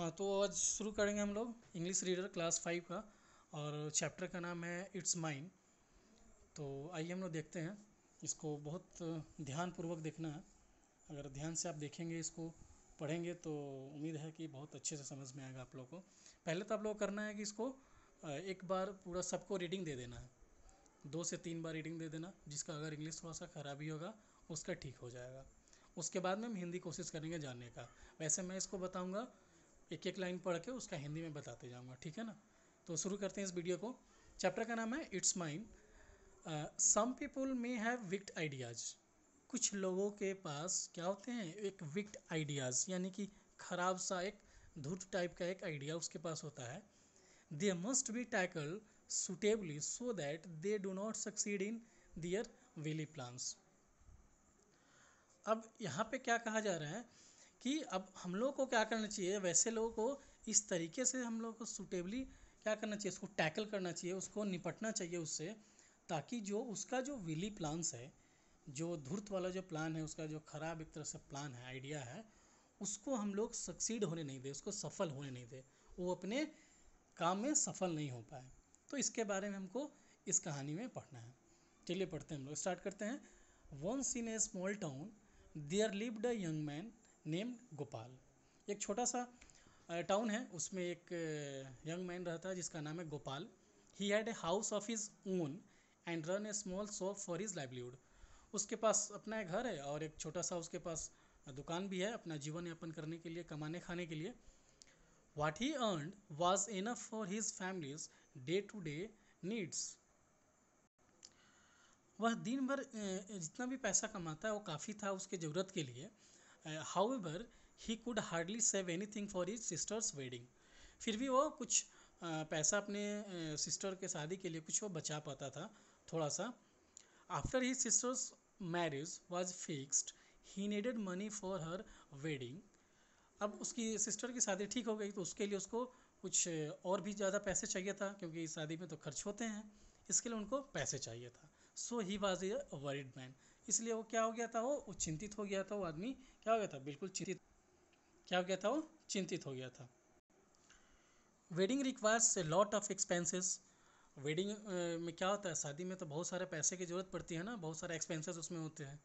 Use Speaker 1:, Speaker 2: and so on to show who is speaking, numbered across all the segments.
Speaker 1: हाँ, तो आज शुरू करेंगे हम लोग इंग्लिश रीडर क्लास 5 का। और चैप्टर का नाम है इट्स माइन। तो आइए हम लोग देखते हैं। इसको बहुत ध्यानपूर्वक देखना है। अगर ध्यान से आप देखेंगे, इसको पढ़ेंगे, तो उम्मीद है कि बहुत अच्छे से समझ में आएगा आप लोग को। पहले तो आप लोग करना है कि इसको एक बार पूरा सबको रीडिंग दे देना है। 2 से 3 बार रीडिंग दे देना। जिसका अगर इंग्लिश थोड़ा सा खराबी होगा उसका ठीक हो जाएगा। उसके बाद में हम हिंदी कोशिश करेंगे जानने का। वैसे मैं इसको बताऊंगा, एक एक लाइन पढ़ के उसका हिंदी में बताते जाऊंगा, ठीक है ना। तो शुरू करते हैं इस वीडियो को। चैप्टर का नाम है it's mine. Some people may have wicked ideas. कुछ लोगों के पास क्या होते हैं, एक विक्ड आइडियाज़, यानी कि खराब सा, एक धूर्त टाइप का एक आइडिया उसके पास होता है। They must be tackle suitably so that they do not succeed in their wily plans. अब यहाँ पे क्या कहा जा रहा है कि अब हम लोग को क्या करना चाहिए, वैसे लोगों को इस तरीके से हम लोग को सुटेबली क्या करना चाहिए, उसको टैकल करना चाहिए, उसको निपटना चाहिए उससे, ताकि जो उसका जो विली प्लान्स है, जो धूर्त वाला जो प्लान है, उसका जो खराब एक तरह से प्लान है, आइडिया है, उसको हम लोग सक्सीड होने नहीं दे, उसको सफल होने नहीं दे, वो अपने काम में सफल नहीं हो पाए। तो इसके बारे में हमको इस कहानी में पढ़ना है। चलिए पढ़ते हैं, हम लोग स्टार्ट करते हैं। Once in a small town there lived a young man named Gopal. एक छोटा सा टाउन है, उसमें एक यंग मैन रहता है जिसका नाम है Gopal. He had a house of his own and run A small shop for his livelihood. उसके पास अपना एक घर है और एक छोटा सा उसके पास दुकान भी है, अपना जीवन यापन करने के लिए, कमाने खाने के लिए। What he earned was enough for his family's day-to-day needs. वह दिन भर जितना भी पैसा कमाता है वो काफ़ी था उसके ज़रूरत के लिए। However he could hardly save anything for his sisters wedding. फिर भी वो कुछ पैसा अपने सिस्टर के शादी के लिए कुछ वो बचा पाता था, थोड़ा सा। After his sisters marriage was fixed he needed money for her wedding. अब उसकी सिस्टर की शादी ठीक हो गई तो उसके लिए उसको कुछ और भी ज़्यादा पैसे चाहिए था, क्योंकि इस शादी में तो खर्च होते हैं, इसके लिए उनको पैसे चाहिए था। So he was a worried man. इसलिए वो क्या हो गया था, वो चिंतित हो गया था। वो आदमी क्या हो गया था, बिल्कुल चिंतित। क्या हो गया था, वो चिंतित हो गया था। Wedding requires a lot of expenses. Wedding में क्या होता है, शादी में तो बहुत सारे पैसे की ज़रूरत पड़ती है ना, बहुत सारे एक्सपेंसेस उसमें होते हैं।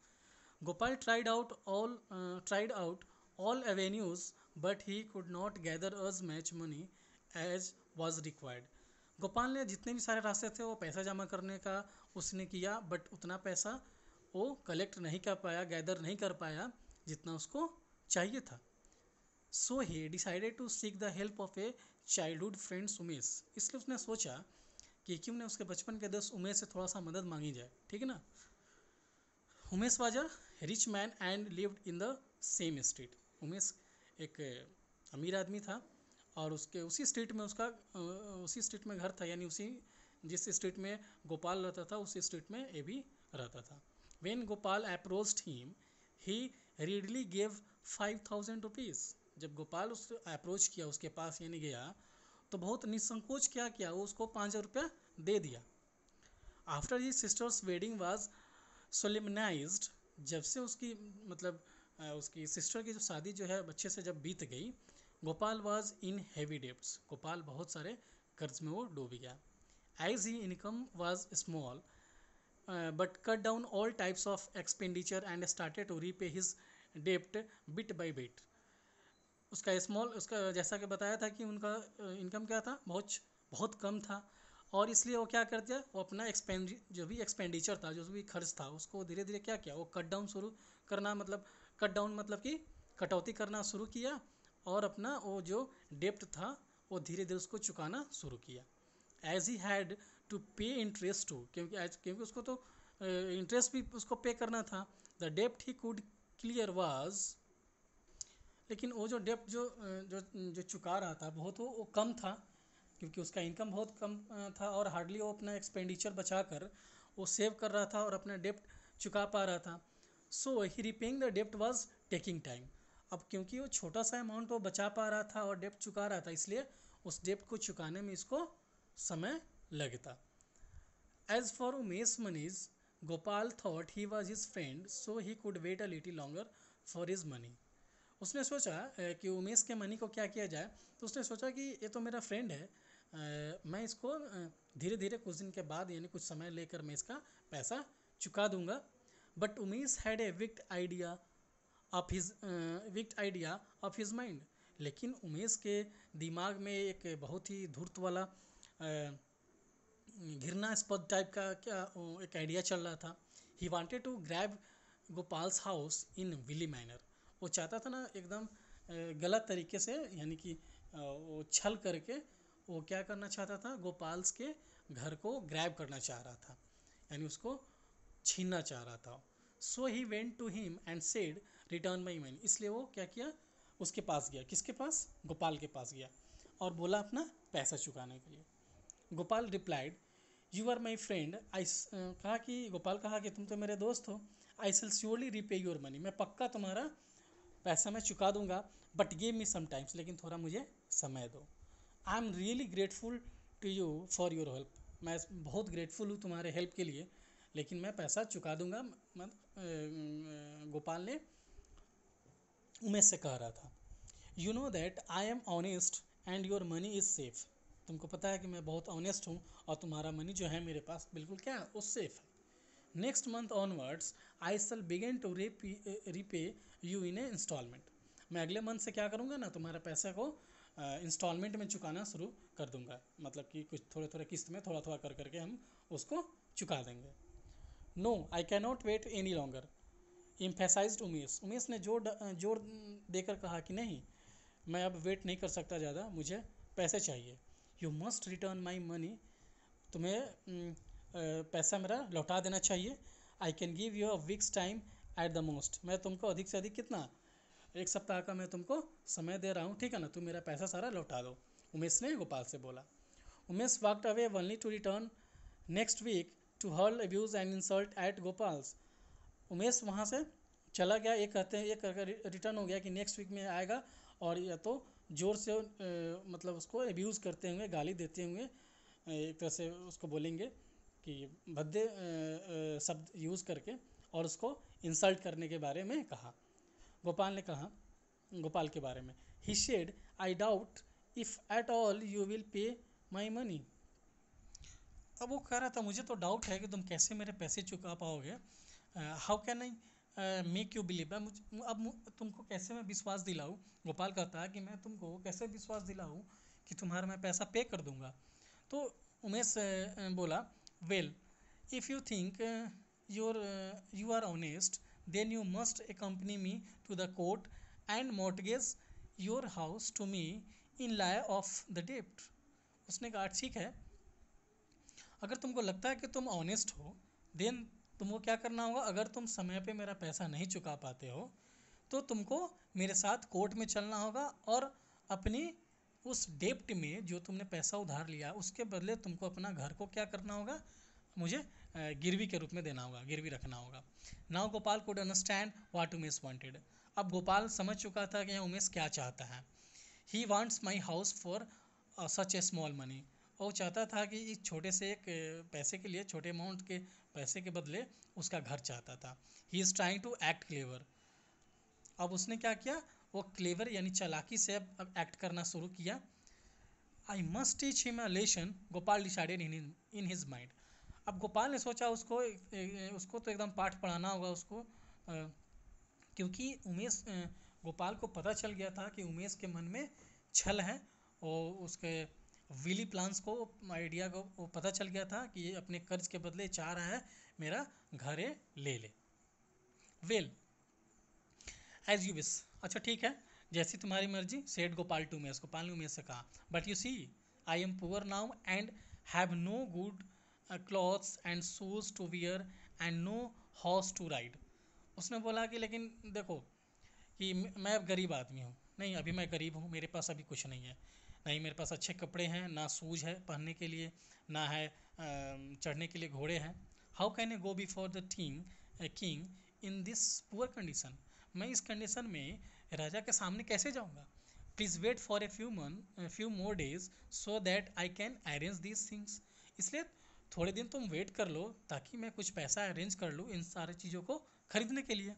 Speaker 1: Gopal tried out all avenues, but he could not gather as much money as was required. Gopal ने जितने भी सारे रास्ते थे वो पैसा जमा करने का उसने किया, बट उतना पैसा वो कलेक्ट नहीं कर पाया, गैदर नहीं कर पाया जितना उसको चाहिए था। So he decided to seek the help of a childhood friends Umesh. इसलिए उसने सोचा कि क्यों ना उसके बचपन के दोस्त उमेश से थोड़ा सा मदद मांगी जाए, ठीक है ना। Umesh was a rich man and lived in the same street. Umesh एक अमीर आदमी था और उसके उसी स्ट्रीट में उसका उसी स्ट्रीट में घर था, यानी उसी जिस स्ट्रीट में गोपाल रहता था उसी स्ट्रीट में ये भी रहता था। When Gopal approached him he readily gave 5,000 rupees. जब गोपाल उस अप्रोच किया, उसके पास यानी गया, तो बहुत निसंकोच क्या किया, वो उसको 5,000 रुपया दे दिया। After he sister's wedding was solemnised. जब से उसकी मतलब उसकी सिस्टर की जो शादी जो है अच्छे से जब बीत गई, Gopal was in heavy debts. Gopal बहुत सारे कर्ज में वो डूब गया। As he income was small but cut down all types of expenditure and started to repay his डेब्ट बिट बाई बिट। उसका स्मॉल, उसका जैसा कि बताया था कि उनका इनकम क्या था, बहुत बहुत कम था, और इसलिए वो क्या कर दिया, वो अपना जो भी एक्सपेंडिचर था, जो भी खर्च था, उसको धीरे धीरे क्या किया, वो कट डाउन शुरू करना, मतलब कट डाउन मतलब कि कटौती करना शुरू किया, और अपना वो जो डेप्ट था वो धीरे धीरे उसको चुकाना शुरू किया। As he had to pay interest too, क्योंकि उसको तो इंटरेस्ट भी उसको पे करना था। द डेप्ट ही कुड क्लियर वाज, लेकिन वो जो डेप्ट जो चुका रहा था बहुत वो कम था, क्योंकि उसका इनकम बहुत कम था, और हार्डली वो अपना एक्सपेंडिचर बचा कर वो सेव कर रहा था और अपना डेप्ट चुका पा रहा था। सो ही रिपेइंग द डेप्ट वाज टेकिंग टाइम। अब क्योंकि वो छोटा सा अमाउंट वो बचा पा रहा था और डेप्ट चुका रहा था, इसलिए उस डेप्ट को चुकाने में इसको समय लगता। As for Umesh money's, Gopal thought he was his friend, so he could wait a little longer for his money. उसने सोचा कि उमेश के मनी को क्या किया जाए। तो उसने सोचा कि ये तो मेरा फ्रेंड है, मैं इसको धीरे धीरे कुछ दिन के बाद यानी कुछ समय लेकर मैं इसका पैसा चुका दूंगा। But Umesh had a विक्ट idea of his mind. लेकिन उमेश के दिमाग में एक बहुत ही धूर्त वाला घृणास्पद टाइप का क्या एक आइडिया चल रहा था। He wanted to grab Gopal's house in wily manner. वो चाहता था ना एकदम गलत तरीके से, यानी कि वो छल करके वो क्या करना चाहता था, गोपाल्स के घर को ग्रैब करना चाह रहा था, यानी उसको छीनना चाह रहा था। So he went to him and said return my money. इसलिए वो क्या किया, उसके पास गया। किसके पास? गोपाल के पास गया और बोला अपना पैसा चुकाने के लिए। Gopal replied you are my friend. I कहा कि गोपाल कहा कि तुम तो मेरे दोस्त हो। I shall surely repay your money. मैं पक्का तुम्हारा पैसा मैं चुका दूंगा। But give me some times. लेकिन थोड़ा मुझे समय दो। I am really grateful to you for your help. मैं बहुत ग्रेटफुल हूँ तुम्हारे हेल्प के लिए, लेकिन मैं पैसा चुका दूंगा। गोपाल ने उमेश से कह रहा था। You know that I am honest and your money is safe. तुमको पता है कि मैं बहुत ऑनेस्ट हूँ और तुम्हारा मनी जो है मेरे पास बिल्कुल क्या है, वो सेफ है। Next month onwards I shall begin to repay you in a installment. मैं अगले मंथ से क्या करूँगा ना, तुम्हारा पैसा को इंस्टॉलमेंट में चुकाना शुरू कर दूंगा। मतलब कि कुछ थोड़े थोड़े किस्त में थोड़ा थोड़ा कर करके हम उसको चुका देंगे। No I can not wait any longer emphasised Umesh. Umesh ने जोर देकर कहा कि नहीं, मैं अब वेट नहीं कर सकता ज़्यादा, मुझे पैसे चाहिए। You must return my money. तुम्हें पैसा मेरा लौटा देना चाहिए। I can give you a weeks time at the most. मैं तुमको अधिक से अधिक कितना, एक सप्ताह का मैं तुमको समय दे रहा हूँ, ठीक है ना, तुम मेरा पैसा सारा लौटा दो। उमेश ने गोपाल से बोला। Umesh walked away only to return next week to hurl abuse and insult at Gopal's. Umesh वहाँ से चला गया, ये कहते हैं, ये रिटर्न हो गया कि नेक्स्ट वीक में आएगा और या तो ज़ोर से मतलब उसको एब्यूज़ करते हुए, गाली देते हुए, एक तरह से उसको बोलेंगे कि भद्दे शब्द यूज़ करके, और उसको इंसल्ट करने के बारे में कहा। गोपाल ने कहा गोपाल के बारे में, he said I doubt if at all you will pay my money. अब वो कह रहा था मुझे तो डाउट है कि तुम कैसे मेरे पैसे चुका पाओगे। How can I make you believe. अब तुमको कैसे मैं विश्वास दिलाऊँ। गोपाल कहता है कि मैं तुमको कैसे विश्वास दिलाऊँ कि तुम्हारा मैं पैसा पे कर दूंगा। तो उमेश बोला, well if you think you are honest then you must accompany me to the court and mortgage your house to me in lie of the डेप्ट। उसने कहा ठीक है, अगर तुमको लगता है कि तुम ऑनेस्ट हो, देन तुमको क्या करना होगा, अगर तुम समय पे मेरा पैसा नहीं चुका पाते हो तो तुमको मेरे साथ कोर्ट में चलना होगा और अपनी उस डेप्ट में जो तुमने पैसा उधार लिया उसके बदले तुमको अपना घर को क्या करना होगा, मुझे गिरवी के रूप में देना होगा, गिरवी रखना होगा। Now Gopal could understand what Umesh wanted. अब गोपाल समझ चुका था कि उमेश क्या चाहता है। He wants my house for such A small money. वो चाहता था कि इस छोटे से एक पैसे के लिए, छोटे अमाउंट के पैसे के बदले उसका घर चाहता था। He is trying to act clever. अब उसने क्या किया, वो क्लेवर यानी चालाकी से अब एक्ट करना शुरू किया। I must teach him a lesson, Gopal decided in his mind. अब गोपाल ने सोचा उसको तो एकदम पाठ पढ़ाना होगा उसको, क्योंकि उमेश गोपाल को पता चल गया था कि उमेश के मन में छल है और उसके विली प्लान्स को, आइडिया को वो पता चल गया था कि ये अपने कर्ज के बदले चाह रहा है मेरा घरे ले ले। Well as you wish. अच्छा ठीक है, जैसी तुम्हारी मर्जी, सेठ गोपाल टू उमेश। गोपाल ने उमेश से कहा, but you see I am poor now and have no good clothes and shoes to wear and no horse to ride. उसने बोला कि लेकिन देखो कि मैं अब गरीब आदमी हूँ, नहीं अभी मैं गरीब हूँ, मेरे पास अभी कुछ नहीं है, नहीं मेरे पास अच्छे कपड़े हैं, ना शूज है पहनने के लिए, ना है चढ़ने के लिए घोड़े हैं। How can a go before the king in this poor condition. मैं इस कंडीशन में राजा के सामने कैसे जाऊँगा। Please wait for a few more days so that I can arrange these things. इसलिए थोड़े दिन तुम वेट कर लो ताकि मैं कुछ पैसा अरेंज कर लूँ इन सारी चीज़ों को खरीदने के लिए।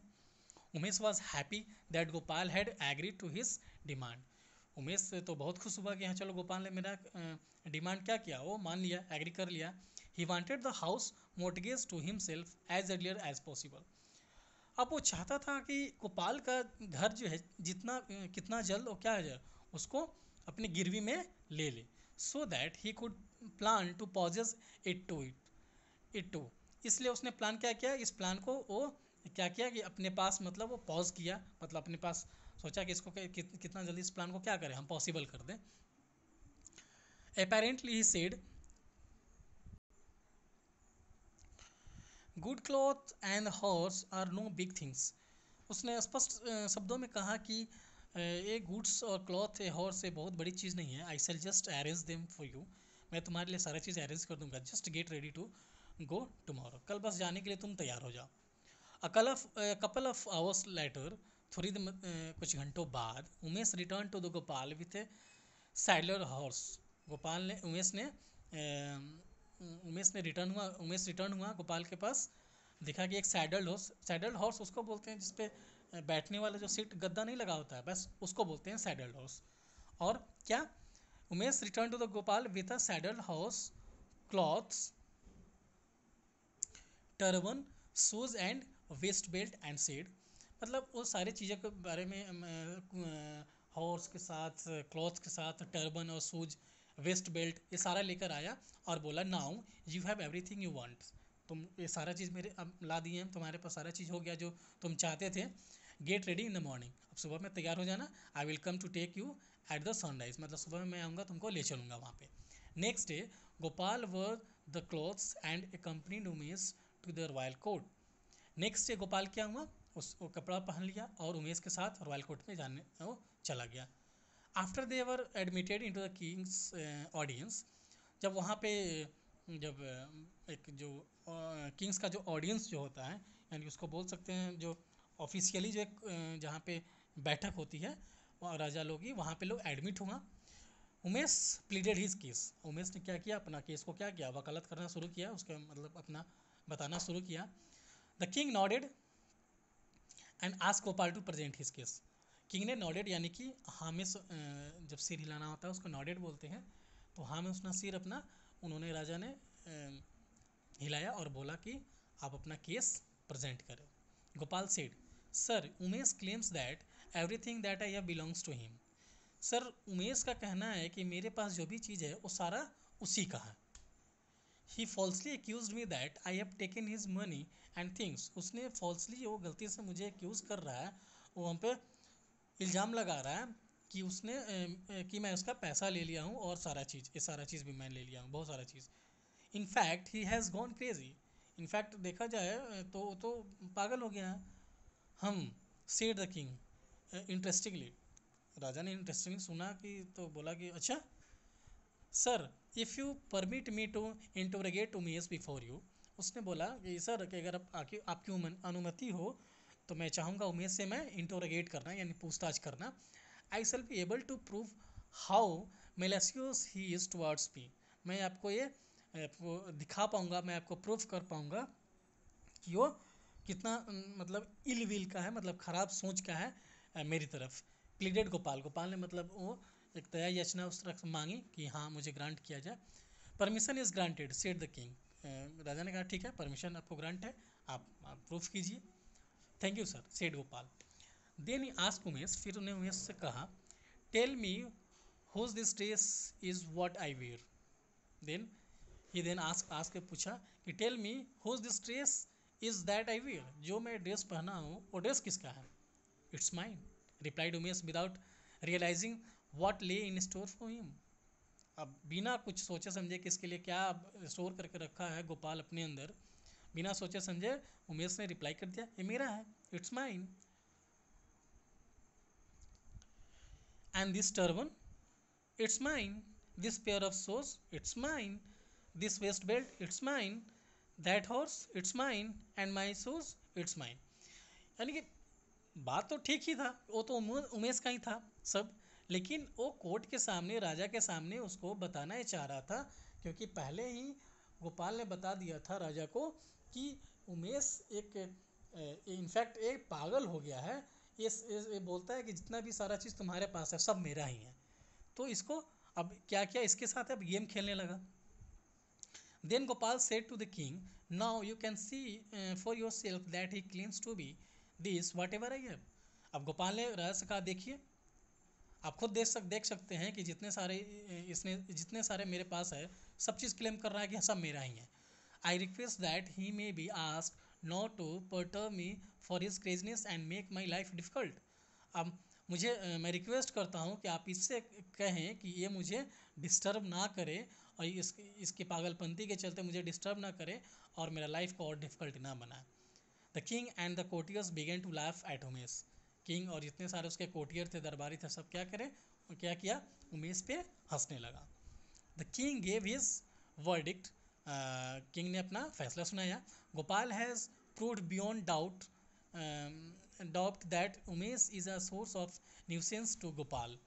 Speaker 1: Umesh was happy that Gopal had agree to his demand. Umesh तो बहुत खुश हुआ कि हाँ चलो गोपाल ने मेरा डिमांड क्या किया, वो मान लिया, एग्री कर लिया। He wanted the house mortgage to himself as earlier as possible. अब वो चाहता था कि गोपाल का घर जो है जितना कितना जल्द वो क्या है उसको अपनी गिरवी में ले ले, so that he could plan to possess it too. इसलिए उसने प्लान क्या किया, इस प्लान को वो क्या किया कि अपने पास मतलब वो पॉज किया, मतलब अपने पास सोचा कि इसको कितना जल्दी इस प्लान को क्या करें हम पॉसिबल कर दें। Apparently he said good cloth and horse are no big things. उसने स्पष्ट शब्दों में कहा कि ये गुड्स और क्लॉथ ये हॉर्स ये बहुत बड़ी चीज़ नहीं है। I shall just arrange them for you, मैं तुम्हारे लिए सारा चीज़ अरेंज कर दूंगा। Just get ready to go tomorrow, कल बस जाने के लिए तुम तैयार हो जाओ। कपल ऑफ आवर्स लेटर, कुछ घंटों बाद Umesh return to the Gopal with a saddler horse. Gopal ने उमेश रिटर्न हुआ गोपाल के पास। देखा कि एक सैडल्ड हॉर्स उसको बोलते हैं जिसपे बैठने वाला जो सीट गद्दा नहीं लगा होता है, बस उसको बोलते हैं सैडल्ड हॉर्स। और क्या, Umesh return to the Gopal with a saddled horse, clothes, turban, shoes and waist belt and said. मतलब वो सारी चीज़ों के बारे में हॉर्स के साथ, क्लॉथ्स के साथ, टर्बन और शूज, वेस्ट बेल्ट, ये सारा लेकर आया और बोला now you have everything you want. तुम ये सारा चीज़ मेरे अब ला दिए हैं, तुम्हारे पास सारा चीज़ हो गया जो तुम चाहते थे। Get ready in the morning, अब सुबह में तैयार हो जाना। I will come to take you at the sunrise, मतलब सुबह में मैं आऊँगा तुमको ले चलूँगा वहाँ पे। Next day Gopal wore the clothes and accompanied Umesh to the royal court. Next day Gopal क्या हुआ, वो कपड़ा पहन लिया और उमेश के साथ रॉयल कोर्ट में जाने वो चला गया। After they were admitted into the Kings audience, जब वहाँ पे जब एक जो किंग्स का जो ऑडियंस जो होता है, यानी उसको बोल सकते हैं जो ऑफिशियली जो एक जहाँ पे बैठक होती है राजा लोग की, वहाँ पे लोग एडमिट हुआ। Umesh pleaded his case, Umesh ने क्या किया, अपना केस को क्या किया, वकालत करना शुरू किया, उसका मतलब अपना बताना शुरू किया। The king nodded and ask Gopal to present his case. King ने नॉडेड यानी कि हाँ में जब सिर हिलाना होता है उसको नॉडेड बोलते हैं, तो हाँ में उसने सिर अपना उन्होंने राजा ने हिलाया और बोला कि आप अपना केस प्रेजेंट करें। Gopal said sir Umesh claims that everything that I have belongs to him. Sir Umesh का कहना है कि मेरे पास जो भी चीज़ है वो सारा उसी का है। He falsely accuse me that I have taken his money and things. उसने फॉल्सली, वो गलती से मुझे एक्यूज़ कर रहा है, वो हम पे इल्ज़ाम लगा रहा है कि उसने कि मैं उसका पैसा ले लिया हूँ और सारा चीज़, ये सारा चीज़ भी मैं ले लिया हूँ, बहुत सारा चीज़। In fact he has gone crazy, in fact देखा जाए तो पागल हो गया है। Hmm said the king interestingly, राजा ने इंटरेस्टिंगली सुना कि तो बोला कि अच्छा sir if you permit me to interrogate Umesh before you. उसने बोला कि सर कि अगर आपकी अनुमति हो तो मैं चाहूँगा उमेश से मैं इंटरोगेट करना यानी पूछताछ करना। I shall be able to prove how malicious he is towards me. मैं आपको दिखा पाऊँगा, मैं आपको प्रूफ कर पाऊँगा कि वो कितना मतलब इल विल का है, मतलब ख़राब सोच का है मेरी तरफ। प्लीडेड गोपाल, गोपाल ने मतलब वो एक दया याचना उस तरह से मांगी कि हाँ मुझे ग्रांट किया जाए। Permission is granted said the king. राजा ने कहा ठीक है परमिशन आपको ग्रांट है, आप प्रूफ कीजिए। Thank you sir said Gopal. Then he ask Umesh, फिर उन्हें उमेश से कहा tell me whose this dress is what I wear. Then ask के पूछा कि tell me whose this dress is that I wear, जो मैं ड्रेस पहना हूँ वो ड्रेस किसका है। It's mine, replied Umesh without realising what lay in store for him. अब बिना कुछ सोचे समझे कि इसके लिए क्या स्टोर करके रखा है गोपाल अपने अंदर, बिना सोचे समझे उमेश ने रिप्लाई कर दिया ये मेरा है, it's mine. And this turban, it's mine. This pair of shoes, it's mine. This waste belt, it's mine. That horse, it's mine. And my shoes, it's mine. यानी कि बात तो ठीक ही था, वो तो उमेश का ही था सब, लेकिन वो कोर्ट के सामने, राजा के सामने उसको बताना ही चाह रहा था, क्योंकि पहले ही गोपाल ने बता दिया था राजा को कि उमेश एक इनफैक्ट ये पागल हो गया है। ये बोलता है कि जितना भी सारा चीज़ तुम्हारे पास है सब मेरा ही है। तो इसको अब क्या किया, इसके साथ अब गेम खेलने लगा। Then Gopal said to the king, "Now you can see for yourself that he claims to be this whatever I have." अब गोपाल ने रहस्य कहा, देखिए आप खुद देख सकते हैं कि जितने सारे मेरे पास है सब चीज़ क्लेम कर रहा है कि सब मेरा ही है। I request that he may be asked not to perturb me for his craziness and make my life difficult. अब मैं रिक्वेस्ट करता हूँ कि आप इससे कहें कि ये मुझे डिस्टर्ब ना करे और इसके पागलपंती के चलते मुझे डिस्टर्ब ना करे और मेरा लाइफ को और डिफ़िकल्ट ना बनाए। The king and the courtiers began to laugh at Umesh. King और जितने सारे उसके कोर्टियर थे, दरबारी थे, सब क्या किया, उमेश पे हंसने लगा। The king gave his verdict. King ने अपना फैसला सुनाया। Gopal has proved beyond doubt that Umesh is a source of nuisance to Gopal.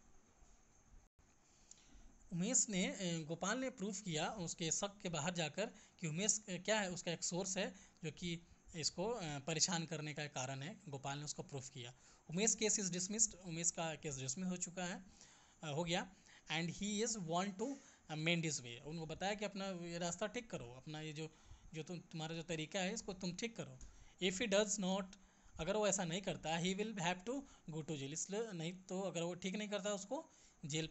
Speaker 1: Gopal ने प्रूफ किया उसके शक के बाहर जाकर कि उमेश क्या है, उसका एक सोर्स है जो कि इसको परेशान करने का कारण है। गोपाल ने उसको प्रूफ किया। Umesh case is dismissed. Umesh का केस डिसमिस हो चुका है, हो गया। And he is want to mend his way. उनको बताया कि अपना ये रास्ता ठीक करो, अपना ये जो तुम्हारा जो तरीका है इसको तुम ठीक करो। इफ़ ही डज नॉट, अगर वो ऐसा नहीं करता, he will have to go to jail. इसलिए नहीं तो अगर वो ठीक नहीं करता उसको जेल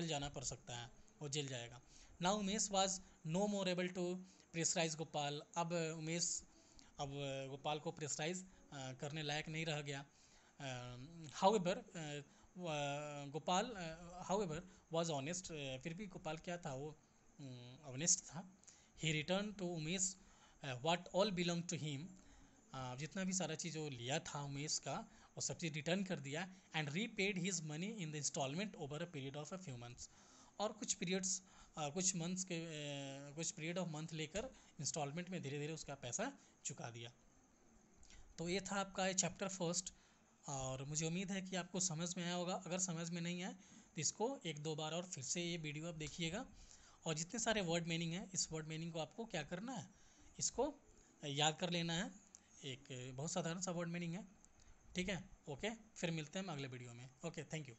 Speaker 1: जाना पड़ सकता है, वो जेल जाएगा। Now Umesh was no more able to pressurise Gopal. अब गोपाल को प्रेशराइज करने लायक नहीं रह गया। However Gopal however was honest. फिर भी गोपाल क्या था, वो ऑनेस्ट था। He return to Umesh what all belong to him. जितना भी सारा चीज़ वो लिया था उमेश का, वो सब चीज़ रिटर्न कर दिया। And repaid his money in the installment over a period of a few months. और कुछ पीरियड ऑफ मंथ लेकर इंस्टॉलमेंट में धीरे धीरे उसका पैसा चुका दिया। तो ये था आपका चैप्टर फर्स्ट, और मुझे उम्मीद है कि आपको समझ में आया होगा। अगर समझ में नहीं आए तो इसको एक दो बार और फिर से ये वीडियो आप देखिएगा। और जितने सारे वर्ड मीनिंग है, इस वर्ड मीनिंग को आपको क्या करना है, इसको याद कर लेना है। एक बहुत साधारण सा वर्ड मीनिंग है, ठीक है। ओके, फिर मिलते हैं हम अगले वीडियो में। Okay, thank you.